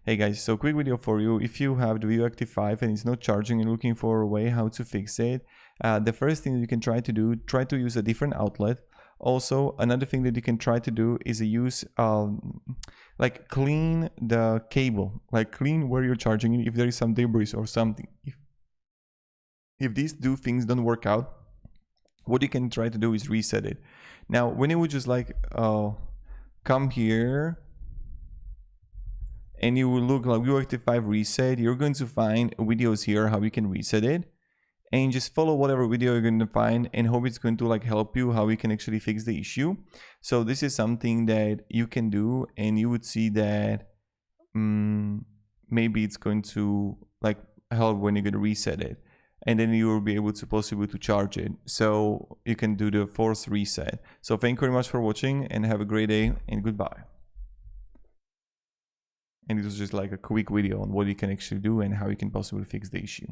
Hey guys, so quick video for you. If you have the Vivoactive 5 and it's not charging and looking for a way how to fix it, the first thing that you can try to do, try to use a different outlet. Also, another thing that you can try to do is use like clean the cable, like clean where you're charging it if there is some debris or something. If these two things don't work out, what you can try to do is reset it. Now, when you would just like come here and you will look like Vivoactive 5 reset, you're going to find videos here how you can reset it, and just follow whatever video you're going to find and hope it's going to like help you how you can actually fix the issue. So this is something that you can do, and you would see that maybe it's going to like help when you're going to reset it, and then you will be able to possibly to charge it, so you can do the forced reset. So thank you very much for watching and have a great day, and goodbye. And it was just like a quick video on what you can actually do and how you can possibly fix the issue.